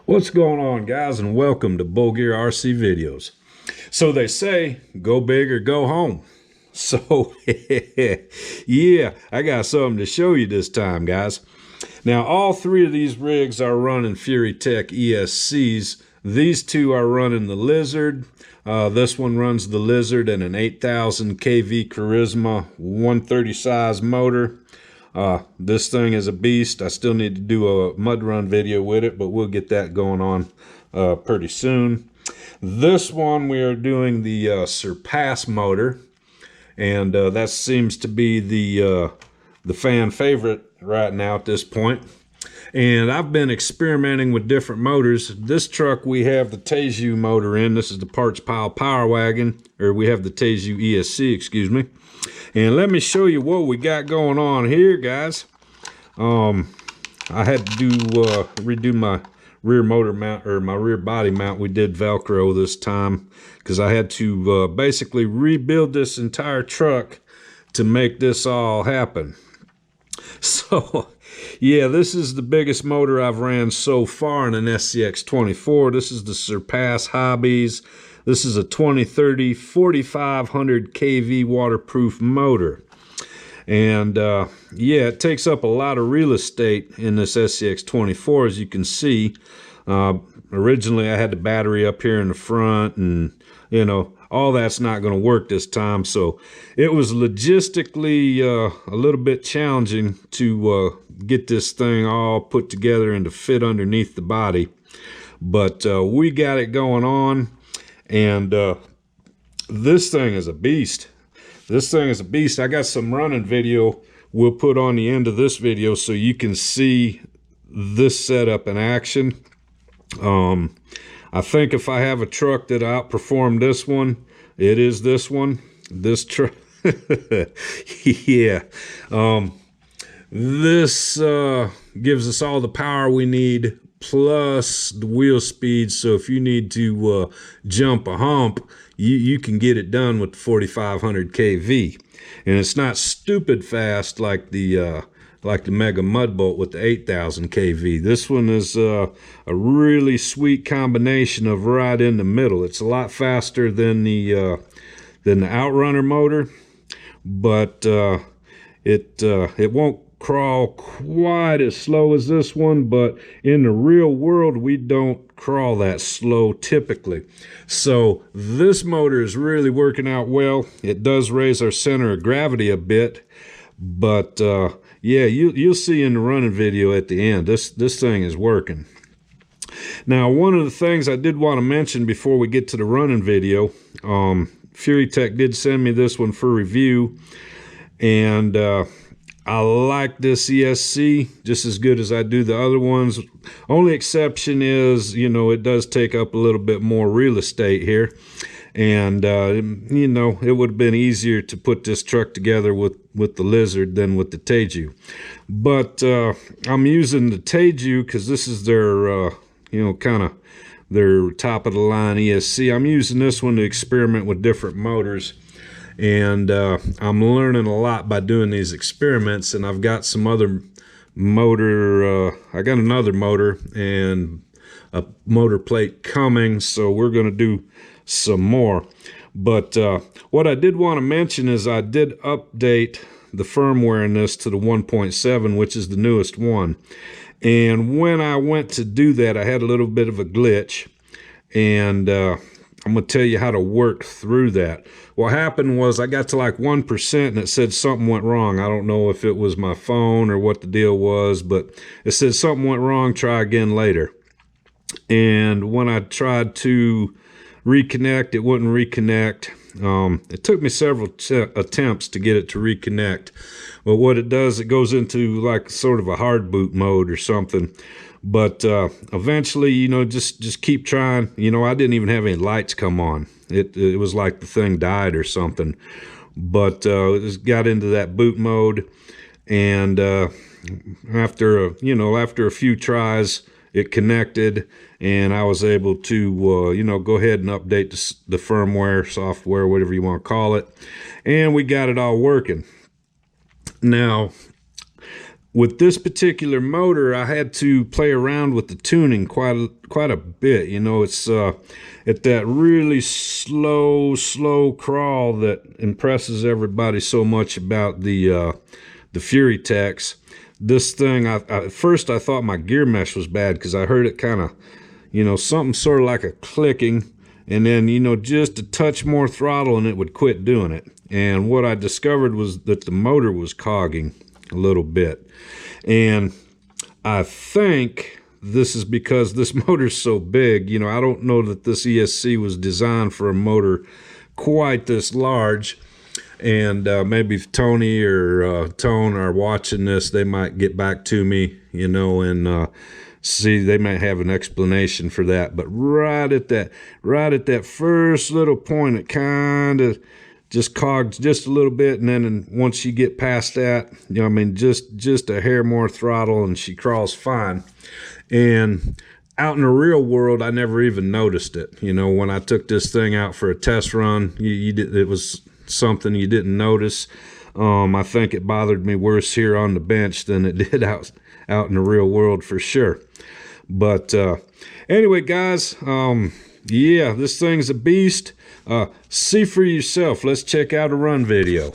What's going on, guys, and welcome to bullgearrc videos. So they say, go big or go home. So yeah, I got something to show you this time, guys. Now, all three of these rigs are running Furitek ESCs. These two are running the Lizard. This one runs the Lizard and an 8,000 kV Charisma 130 size motor. This thing is a beast. I still need to do a mud run video with it, but we'll get that going on pretty soon. This one we are doing the Surpass motor, and that seems to be the fan favorite right now at this point. And I've been experimenting with different motors. This truck we have the Tegu motor in. This is the Parts Pile Power Wagon, or we have the Tegu ESC, excuse me. And let me show you what we got going on here, guys. I had to redo my rear motor mount, or my rear body mount. We did Velcro this time because I had to basically rebuild this entire truck to make this all happen. So yeah, this is the biggest motor I've ran so far in an SCX24. This is the Surpass Hobbies. This is a 2030 4500 kV waterproof motor. And yeah, it takes up a lot of real estate in this SCX24, as you can see. Originally I had the battery up here in the front, and you know, all that's not going to work this time. So it was logistically a little bit challenging to get this thing all put together and to fit underneath the body. But we got it going on. And this thing is a beast. This thing is a beast. I got some running video we'll put on the end of this video so you can see this setup in action. I think if I have a truck that outperformed this one, it is this one. This truck. Yeah. This gives us all the power we need, plus the wheel speed. So if you need to jump a hump, you can get it done with the 4500 kV. And it's not stupid fast like the Mega Mud Bolt with the 8000 kV. This one is a really sweet combination of right in the middle. It's a lot faster than the Outrunner motor, but it won't crawl quite as slow as this one, but in the real world we don't crawl that slow typically. So this motor is really working out well. It does raise our center of gravity a bit, but yeah, you'll see in the running video at the end, this thing is working. Now, one of the things I did want to mention before we get to the running video, Furitek did send me this one for review, and I like this ESC just as good as I do the other ones. Only exception is, you know, it does take up a little bit more real estate here. And, you know, it would have been easier to put this truck together with the Lizard than with the Tegu. But I'm using the Tegu because this is their, you know, kind of their top of the line ESC. I'm using this one to experiment with different motors. And I'm learning a lot by doing these experiments, and I've got some other motor, I got another motor and a motor plate coming, so we're going to do some more. But what I did want to mention is I did update the firmware in this to the 1.7, which is the newest one. And when I went to do that, I had a little bit of a glitch, and I'm going to tell you how to work through that. What happened was I got to like 1% and it said something went wrong. I don't know if it was my phone or what the deal was, but it said something went wrong, try again later. And when I tried to reconnect, it wouldn't reconnect. It took me several attempts to get it to reconnect. But what it does, it goes into like sort of a hard boot mode or something. But eventually, you know, just keep trying. You know, I didn't even have any lights come on. It was like the thing died or something. But it just got into that boot mode, and after a few tries, it connected, and I was able to you know, go ahead and update the firmware, software, whatever you want to call it, and we got it all working. Now, with this particular motor, I had to play around with the tuning quite a bit. You know, it's at that really slow crawl that impresses everybody so much about the Furitek's. This thing, at first I thought my gear mesh was bad because I heard it kind of, you know, something sort of like a clicking, and then, you know, just a touch more throttle and it would quit doing it. And what I discovered was that the motor was cogging a little bit. And I think this is because this motor's so big. You know, I don't know that this ESC was designed for a motor quite this large. And maybe if Tony or Tone are watching this, they might get back to me, you know, and see, they might have an explanation for that. But right at that first little point, it kind of just cogs just a little bit, and then once you get past that, you know, I mean, just a hair more throttle, and she crawls fine. And out in the real world, I never even noticed it. You know, when I took this thing out for a test run, it was something you didn't notice. I think it bothered me worse here on the bench than it did out in the real world for sure. But anyway, guys, yeah, this thing's a beast. See for yourself. Let's check out a run video.